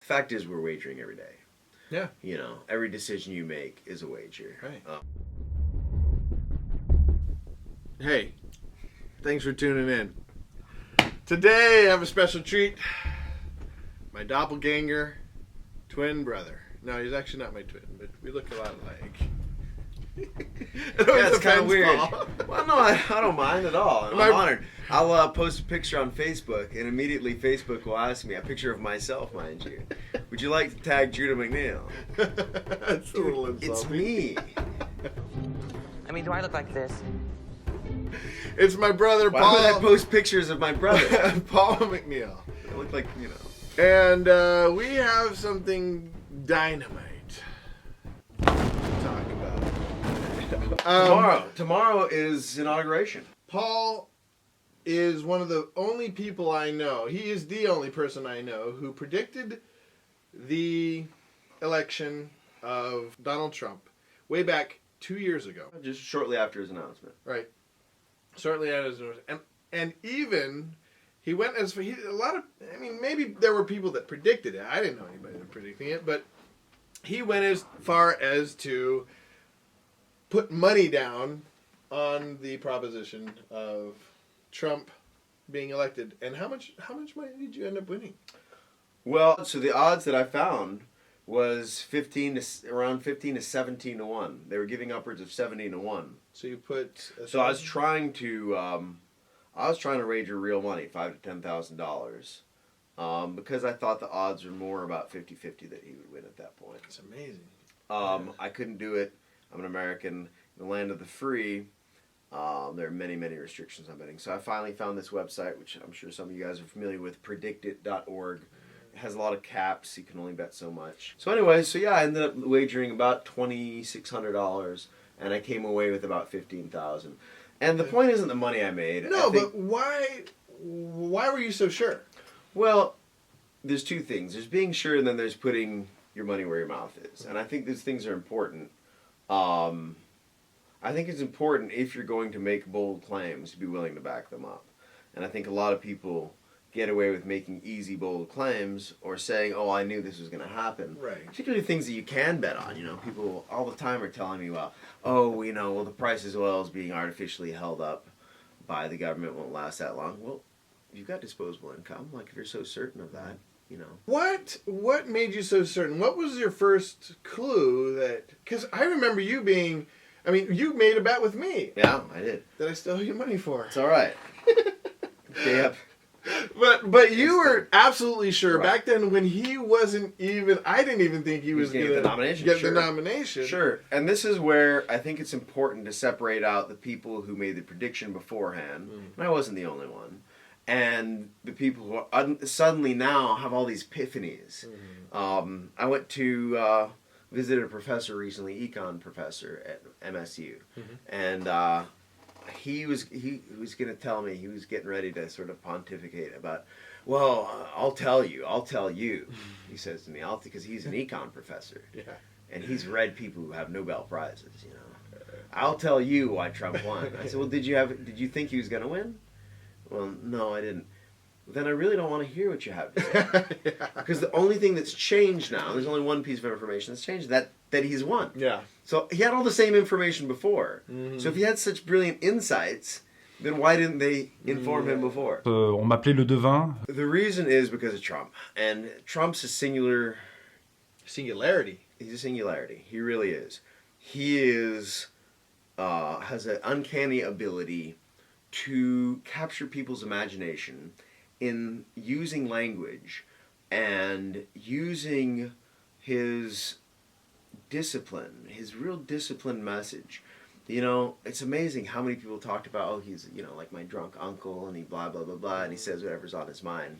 fact is, we're wagering every day. Yeah. You know, every decision you make is a wager. Right. Hey, thanks for tuning in. Today I have a special treat. My doppelganger twin brother. No, he's actually not my twin, but we look a lot alike. Yeah, it's kind of weird. Well, no, I don't mind at all. I'm honored. I'll post a picture on Facebook, and immediately Facebook will ask me, a picture of myself, mind you. Would you like to tag Judah McNeil? That's a little insulting. It's me. I mean, do I look like this? It's my brother, Why Paul. would I post pictures of my brother? Paul McNeil. I look like, you know. And we have something dynamite to talk about. Tomorrow is inauguration. Paul is one of the only people I know. He is the only person I know who predicted the election of Donald Trump way back 2 years ago. Just shortly after his announcement. Right. Certainly at his and even he went as far, maybe there were people that predicted it. I didn't know anybody that predicting it, but he went as far as to put money down on the proposition of Trump being elected. And how much money did you end up winning? Well, so the odds that I found was around 15 to 17 to 1. They were giving upwards of 70 to 1. So you put. So I was trying to wager real money, $5,000 to $10,000, because I thought the odds were more about 50-50 that he would win at that point. It's amazing. I couldn't do it. I'm an American in the land of the free. There are many, many restrictions on betting. So I finally found this website, which I'm sure some of you guys are familiar with, predictit.org. It has a lot of caps. You can only bet so much. So anyway, I ended up wagering about $2,600, and I came away with about $15,000. And the point isn't the money I made. No, but why were you so sure? Well, there's two things. There's being sure, and then there's putting your money where your mouth is. And I think these things are important. I think it's important, if you're going to make bold claims, to be willing to back them up. And I think a lot of people get away with making easy, bold claims, or saying, oh, I knew this was going to happen. Right. Particularly things that you can bet on. You know, people all the time are telling me, well, the price of oil is being artificially held up by the government, won't last that long. Well, you've got disposable income. Like, if you're so certain of that, you know. What made you so certain? What was your first clue that... Because I remember you being... I mean, you made a bet with me. Yeah, I did. That I still owe you money for. It's all right. Yep. But you were absolutely sure right. back then when he wasn't even... I didn't even think he was going to get the nomination. Get the nomination. Sure. And this is where I think it's important to separate out the people who made the prediction beforehand, and I wasn't the only one, and the people who suddenly now have all these epiphanies. I went to... visited a professor recently, econ professor at MSU, and he was going to tell me, he was getting ready to sort of pontificate about, well, I'll tell you, he says to me, because he's an econ professor, and he's read people who have Nobel Prizes, you know. I'll tell you why Trump won. I said, well, did you think he was going to win? Well, no, I didn't. Then I really don't want to hear what you have to say. Because the only thing that's changed now, there's only one piece of information that's changed, that he's won. Yeah. So he had all the same information before. So if he had such brilliant insights, then why didn't they inform him before? On m'appelait le devin. The reason is because of Trump. And Trump's a singularity. He's a singularity. He really is. He has an uncanny ability to capture people's imagination in using language and using his discipline, his real disciplined message. You know, it's amazing how many people talked about, he's, like my drunk uncle, and he blah, blah, blah, blah, and he says whatever's on his mind.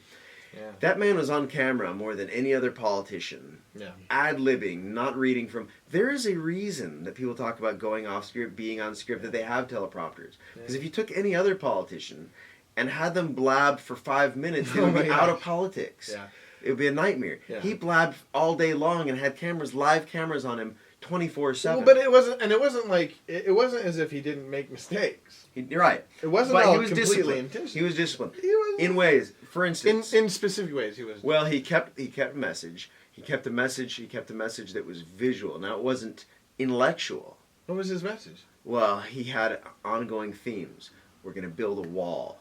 Yeah. That man was on camera more than any other politician. Yeah. Ad-libbing, not reading from... There is a reason that people talk about going off script, being on script, that they have teleprompters. Because if you took any other politician and had them blab for 5 minutes, they would be out of politics. Yeah. It would be a nightmare. Yeah. He blabbed all day long and had live cameras on him 24/7. Well, but it wasn't as if he didn't make mistakes. You're right. It wasn't but all he was completely disciplined. intentional. He was disciplined in ways. For instance, in specific ways, he was. Well, he kept a message. He kept a message. He kept a message that was visual. Now it wasn't intellectual. What was his message? Well, he had ongoing themes. We're going to build a wall.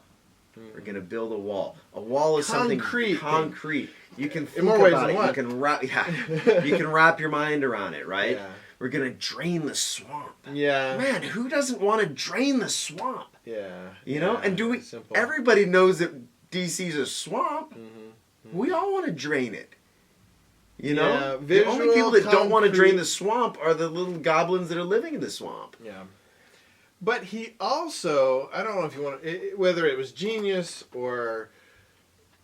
We're going to build a wall. A wall is something concrete. You can think about it. You can wrap. Yeah, you can wrap your mind around it, right? Yeah. We're going to drain the swamp. Yeah. Man, who doesn't want to drain the swamp? Yeah. You know, and do we? Simple. Everybody knows that DC's a swamp. Mm-hmm. We all want to drain it. You know, Yeah, the only people that don't want to concrete. drain the swamp are the little goblins that are living in the swamp. Yeah. But he also, I don't know if you want to, whether it was genius or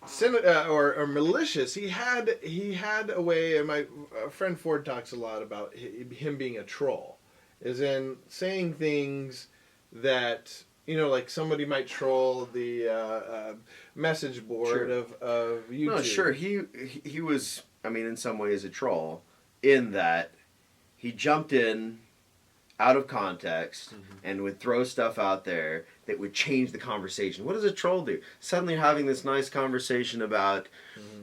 malicious, he had a way, and my friend Ford talks a lot about him being a troll, as in saying things that, you know, like somebody might troll the message board of YouTube. No, sure, he was, I mean, in some ways a troll, in that he jumped in out of context and would throw stuff out there that would change the conversation. What does a troll do? Suddenly you're having this nice conversation about,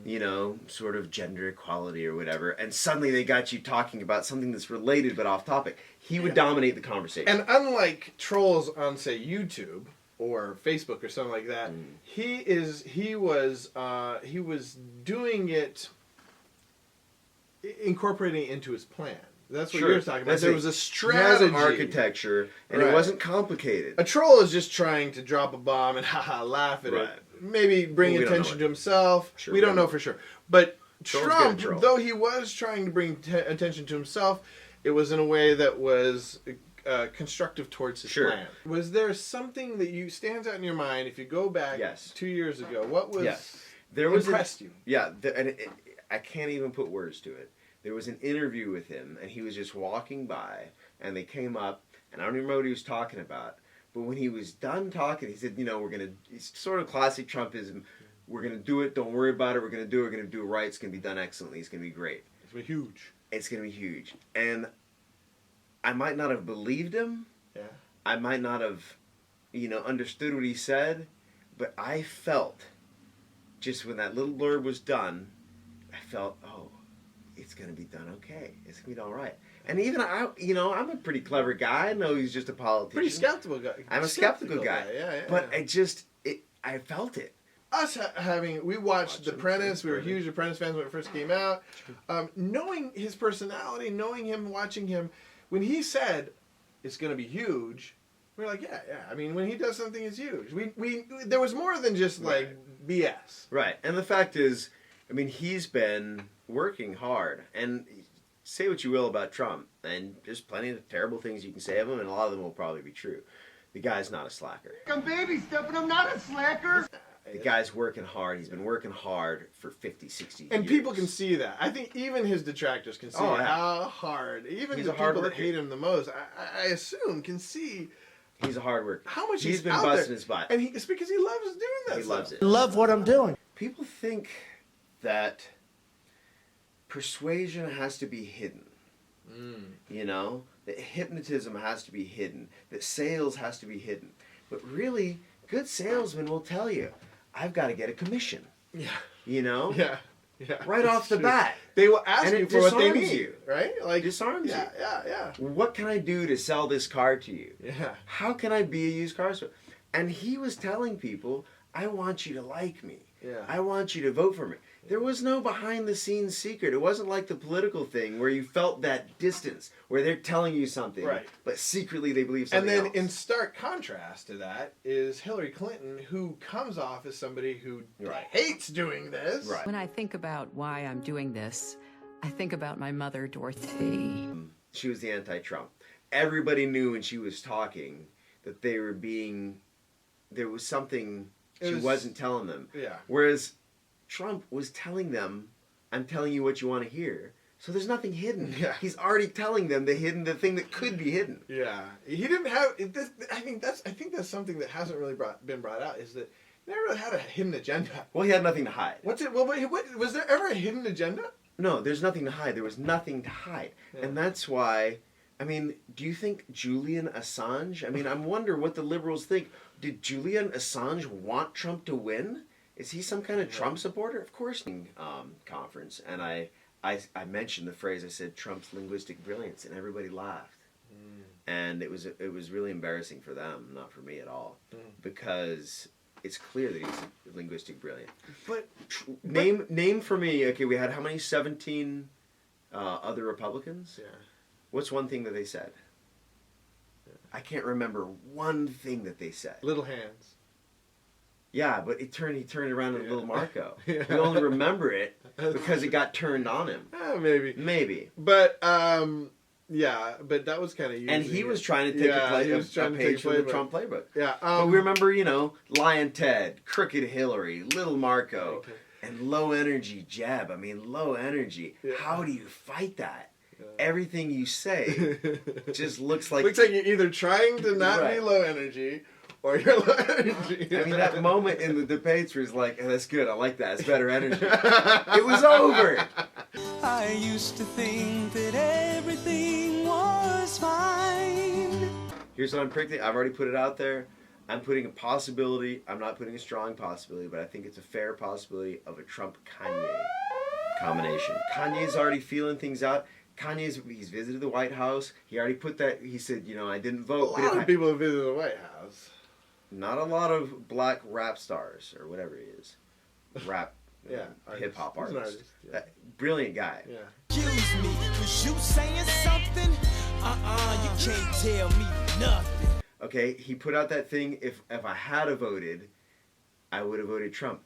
you know, sort of gender equality or whatever, and suddenly they got you talking about something that's related but off topic. He would dominate the conversation. And unlike trolls on, say, YouTube or Facebook or something like that, he was doing it, incorporating it into his plan. That's what you're talking about. There was a strategy. He has an architecture, and it wasn't complicated. A troll is just trying to drop a bomb and laugh at it. Maybe bring attention to himself. Sure, we don't know for sure. But Trump, though he was trying to bring attention to himself, it was in a way that was constructive towards his plan. Was there something that stands out in your mind if you go back 2 years ago? What was impressed you? Yeah, I can't even put words to it. There was an interview with him, and he was just walking by, and they came up, and I don't even remember what he was talking about. But when he was done talking, he said, you know, it's sort of classic Trumpism. We're going to do it. Don't worry about it. We're going to do it. We're going to do it right. It's going to be done excellently. It's going to be great. It's going to be huge. It's going to be huge. And I might not have believed him. Yeah. I might not have, you know, understood what he said. But I felt, just when that little blurb was done, I felt, oh, it's going to be done okay. It's going to be all right. And even I'm a pretty clever guy. I know he's just a politician. Pretty skeptical guy. I'm a skeptical guy. Yeah. But I felt it. We watched The Apprentice. We were huge Apprentice fans when it first came out. Knowing his personality, knowing him, watching him, when he said it's going to be huge, we're like, yeah. I mean, when he does something, it's huge. There was more than just like BS. Right. And the fact is, I mean, he's been working hard. And say what you will about Trump, and there's plenty of terrible things you can say of him, and a lot of them will probably be true. The guy's not a slacker. I'm baby stepping. I'm not a slacker. The guy's working hard. He's been working hard for 50, 60 years. And people can see that. I think even his detractors can see how hard, even the people that hate him the most, I assume, can see. He's a hard worker. How much he's been busting his butt. And it's because he loves doing that. He loves it. I love what I'm doing. People think that persuasion has to be hidden. You know? That hypnotism has to be hidden. That sales has to be hidden. But really, good salesmen will tell you, I've got to get a commission. Yeah. You know? Yeah. Right off the bat. They will ask you for what they need. You. Right? Like Disarms you. Yeah. What can I do to sell this car to you? Yeah. How can I be a used car store? And he was telling people, I want you to like me. Yeah. I want you to vote for me. There was no behind-the-scenes secret. It wasn't like the political thing where you felt that distance, where they're telling you something, but secretly they believe something else. And then in stark contrast to that is Hillary Clinton, who comes off as somebody who hates doing this. Right. When I think about why I'm doing this, I think about my mother, Dorothy. She was the anti-Trump. Everybody knew when she was talking that there was something she wasn't telling them. Yeah. Whereas Trump was telling them, I'm telling you what you want to hear. So there's nothing hidden. Yeah. He's already telling them the thing that could be hidden. Yeah. He didn't have I think that's something that hasn't really been brought out, is that he never really had a hidden agenda. Well, he had nothing to hide. What was there ever a hidden agenda? No, there's nothing to hide. There was nothing to hide. Yeah. And that's why, I mean, do you think Julian Assange, I mean, I wonder what the liberals think. Did Julian Assange want Trump to win? is he some kind of Trump supporter? Of course. Conference, and I mentioned the phrase. I said Trump's linguistic brilliance, and everybody laughed. And it was really embarrassing for them, not for me at all, because it's clear that he's a linguistic brilliant. But name for me. Okay, we had how many? 17 other Republicans. Yeah. What's one thing that they said? I can't remember one thing that they said. Little hands. Yeah, but he turned around into Little Marco. Yeah. We only remember it because it got turned on him. Maybe. Maybe. But yeah, but that was kind of And he was trying to take a page from the Trump playbook. Yeah. But we remember, Lion Ted, Crooked Hillary, Little Marco, and low energy Jeb. I mean, low energy. Yeah. How do you fight that? Yeah. Everything you say just looks like... Looks like you're either trying to not be low energy or you're low energy. I mean, that moment in the debates where he's like, oh, that's good, I like that, it's better energy. It was over. I used to think that everything was fine. Here's what I'm predicting. I've already put it out there. I'm putting a possibility. I'm not putting a strong possibility, but I think it's a fair possibility of a Trump-Kanye combination. Kanye's already feeling things out. He's visited the White House. He already put that. He said, I didn't vote. A lot of people have visited the White House. Not a lot of black rap stars or whatever he is. Rap. Yeah, hip hop artist. artist. Yeah. Brilliant guy. Yeah. Excuse me, was you saying something? You can't tell me nothing. Okay, he put out that thing. If I had voted, I would have voted Trump.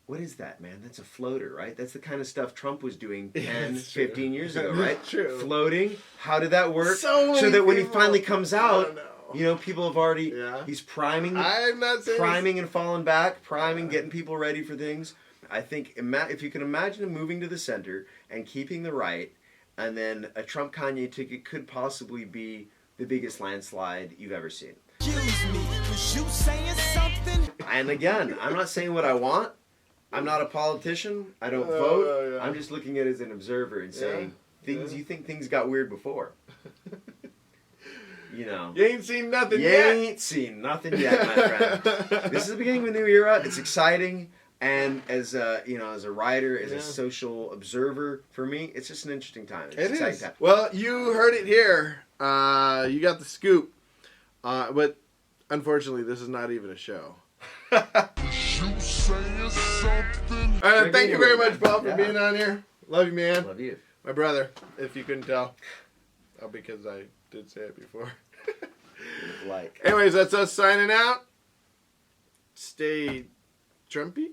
What is that, man? That's a floater, right? That's the kind of stuff Trump was doing 10, 15 years ago, right? That's true. Floating. How did that work? So that when he people- finally comes out, I don't know. people have already... Yeah. He's priming. I'm not saying priming and falling back, getting people ready for things. I think if you can imagine him moving to the center and keeping the right, and then a Trump-Kanye ticket could possibly be the biggest landslide you've ever seen. Excuse me, was you saying something? And again, I'm not saying what I want. I'm not a politician. I don't vote. Yeah. I'm just looking at it as an observer and saying you think things got weird before. You ain't seen nothing You yet. ain't seen nothing yet, my friend. This is the beginning of a new era. It's exciting. And as a writer, as a social observer, for me, it's just an interesting time. It's an exciting time. Well, you heard it here. You got the scoop. But unfortunately, this is not even a show. All right, thank you very much, Paul, for being on here. Love you, man. Love you. My brother, if you couldn't tell. Because I did say it before. Anyways, that's us signing out. Stay Trumpy.